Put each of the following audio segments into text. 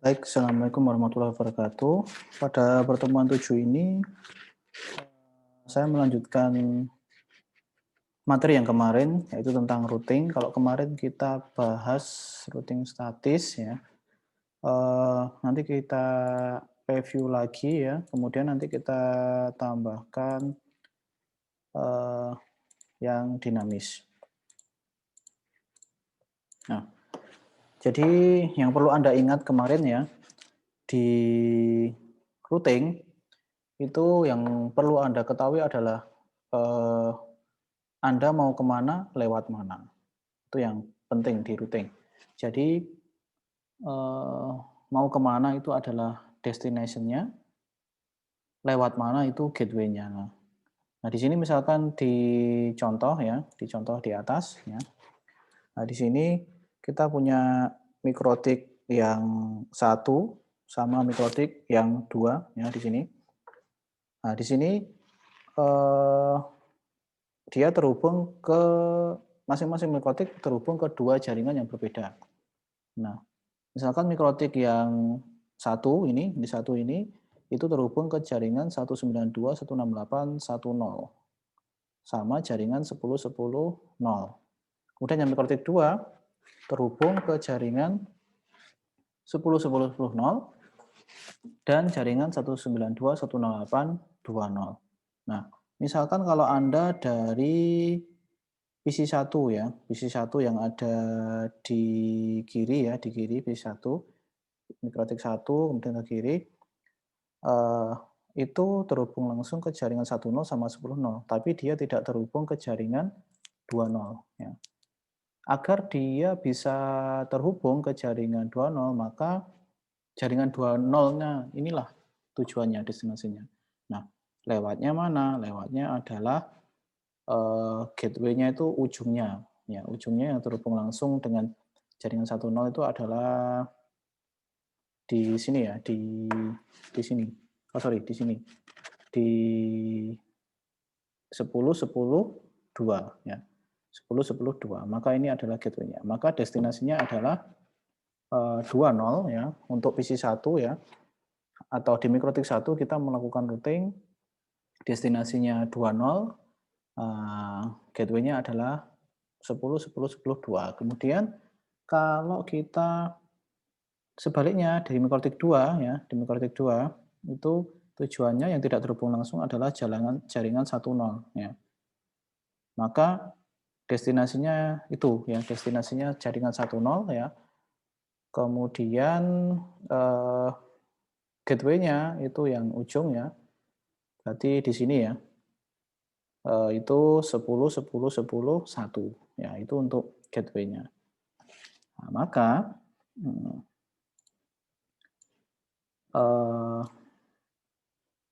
Baik, Assalamualaikum warahmatullahi wabarakatuh. Pada pertemuan 7 ini, saya melanjutkan materi yang kemarin, yaitu tentang routing. Kalau kemarin kita bahas routing statis, ya. Nanti kita review lagi ya, kemudian nanti kita tambahkan eh, yang dinamis. Nah, jadi yang perlu Anda ingat kemarin ya, di routing itu yang perlu Anda ketahui adalah eh, Anda mau kemana, lewat mana. Itu yang penting di routing. Jadi mau kemana itu adalah destination-nya, lewat mana itu gateway-nya. Nah, di sini misalkan dicontoh ya, dicontoh di atas ya. Nah, di sini kita punya mikrotik yang satu sama mikrotik yang dua ya di sini. Nah, di sini eh, dia terhubung ke masing-masing mikrotik terhubung ke dua jaringan yang berbeda. Nah, misalkan mikrotik yang satu ini, itu terhubung ke jaringan 192.168.10 sama jaringan 10.10.0. Kemudian yang mikrotik 2 terhubung ke jaringan 10.10.10 dan jaringan 192.168.20. Nah, misalkan kalau Anda dari PC1 ya, PC1 yang ada di kiri ya, di kiri PC1, mikrotik 1 kemudian ke kiri, eh, itu terhubung langsung ke jaringan 10 sama 10.0, tapi dia tidak terhubung ke jaringan 20 ya. Agar dia bisa terhubung ke jaringan 20, maka jaringan 20-nya inilah tujuannya, destinasinya. Nah, lewatnya mana? Lewatnya adalah gateway-nya itu ujungnya. Ya, ujungnya yang terhubung langsung dengan jaringan 10 itu adalah di sini ya, di sini. Oh sorry, di sini. Di 10.10.2 ya. 10.10.2. Maka ini adalah gateway-nya. Maka destinasinya adalah 20 ya untuk PC1 ya. Atau di mikrotik 1 kita melakukan routing, destinasinya 20, gateway-nya adalah 10.10.10.2. Kemudian kalau kita sebaliknya dari mikrotik 2 ya, di mikrotik 2 itu tujuannya yang tidak terhubung langsung adalah jaringan 10 ya. Maka destinasinya itu ya, destinasinya jaringan 10 ya. Kemudian eh, gateway-nya itu yang ujung ya. Berarti di sini ya. Itu 10.10.10.1 ya, itu untuk gateway-nya. Nah, maka eh,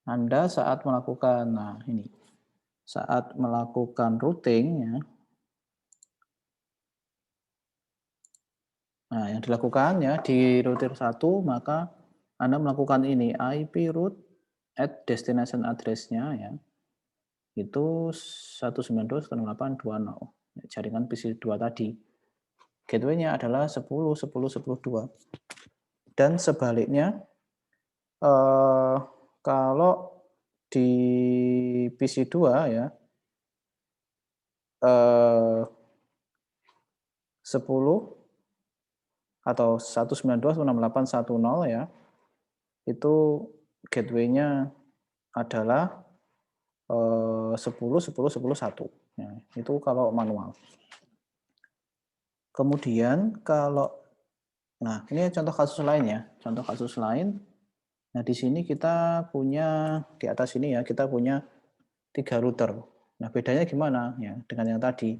Anda saat melakukan saat melakukan routing ya. Nah, yang dilakukan ya di router 1 maka Anda melakukan ini IP route at destination address-nya ya. Itu 192.168.20 jaringan PC2 tadi. Gateway-nya adalah 10.10.10.2. Dan sebaliknya eh, kalau di PC2 ya 10 atau 192.168.10 ya, itu gateway-nya adalah 10.10.10.1 ya, itu kalau manual. Kemudian kalau ini contoh kasus lain ya, contoh kasus lain. Nah, di sini kita punya di atas ini ya, kita punya 3 router. Nah, bedanya gimana ya dengan yang tadi?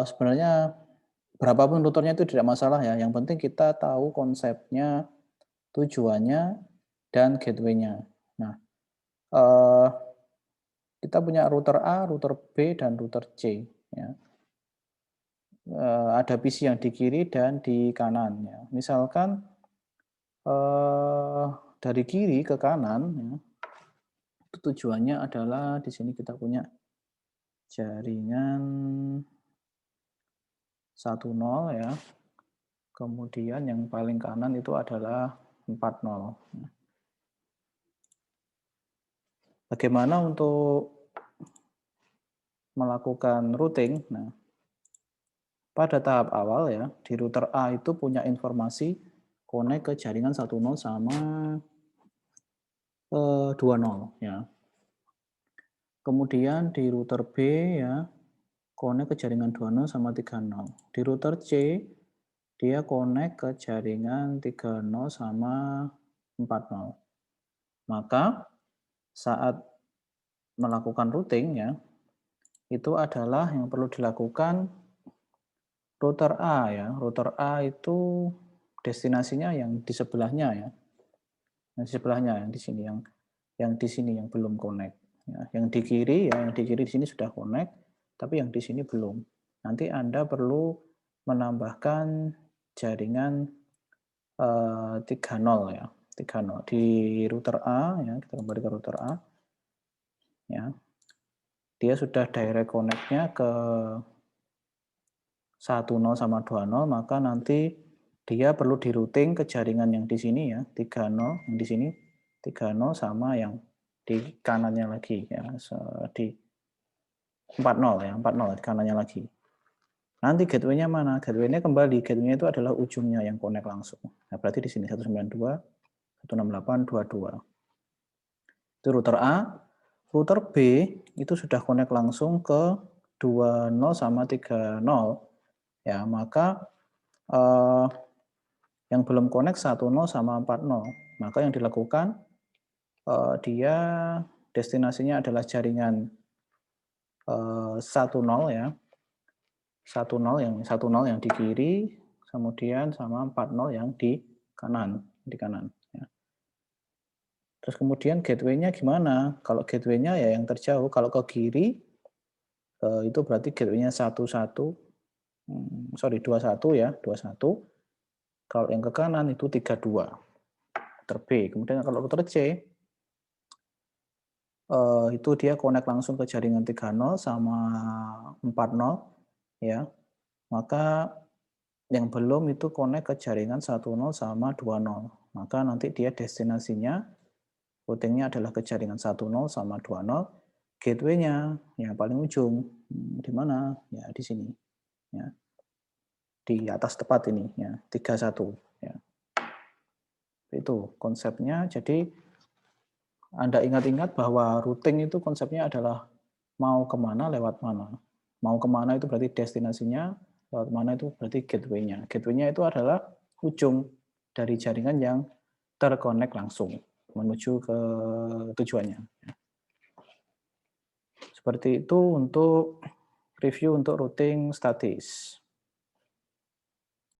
Sebenarnya berapapun routernya itu tidak masalah ya, yang penting kita tahu konsepnya, tujuannya, dan gateway-nya. Nah, eh, kita punya router A, router B, dan router C. Ya. Ada PC yang di kiri dan di kanan. Ya. Misalkan dari kiri ke kanan, ya, itu tujuannya adalah di sini kita punya jaringan 10 ya. Kemudian yang paling kanan itu adalah 40. Bagaimana untuk melakukan routing? Nah, pada tahap awal ya, di router A itu punya informasi connect ke jaringan 10 sama 20 ya. Kemudian di router B ya, connect ke jaringan 20 sama 30. Di router C, dia connect ke jaringan 30 sama 40. Maka saat melakukan routing ya, itu adalah yang perlu dilakukan router A ya. Router A itu destinasinya yang di sebelahnya ya. Yang di sebelahnya yang di sini yang di sini yang belum connect ya. Yang di kiri ya, yang di kiri di sini sudah connect, tapi yang di sini belum. Nanti Anda perlu menambahkan jaringan 30 ya. 30 di router A ya, kita kembali ke router A ya. Dia sudah direct connect-nya ke 10 sama 20, maka nanti dia perlu di-routing ke jaringan yang di sini ya, 30 yang di sini, 30 sama yang di kanannya lagi ya, di 40 ya, 40 di kanannya lagi. Nanti gateway-nya mana? Gateway-nya kembali, gateway-nya itu adalah ujungnya yang connect langsung. Nah, berarti di sini 192, 168, 22. Itu router A. Router B itu sudah connect langsung ke 20 sama 30. Ya, maka yang belum connect 10 sama 40. Maka yang dilakukan dia destinasinya adalah jaringan 10 ya. 10 yang di kiri, kemudian sama 40 yang di kanan, ya. Terus kemudian gateway-nya gimana? Kalau gateway-nya ya yang terjauh, kalau ke kiri itu berarti gateway-nya 11, 21 ya, 21. Kalau yang ke kanan itu 32. Router B. Kemudian kalau router C itu dia connect langsung ke jaringan 30 sama 40 ya. Maka yang belum itu connect ke jaringan 10 sama 20. Maka nanti dia destinasinya routingnya adalah ke jaringan 10 sama 20. Gateway-nya yang paling ujung di mana? Ya di sini. Ya. Di atas tepat ini ya, 31 ya. Itu konsepnya. Jadi Anda ingat-ingat bahwa routing itu konsepnya adalah mau kemana lewat mana. Mau kemana itu berarti destinasinya, lewat mana itu berarti gateway-nya. Gateway-nya itu adalah ujung dari jaringan yang terkonek langsung menuju ke tujuannya. Seperti itu untuk review untuk routing statis.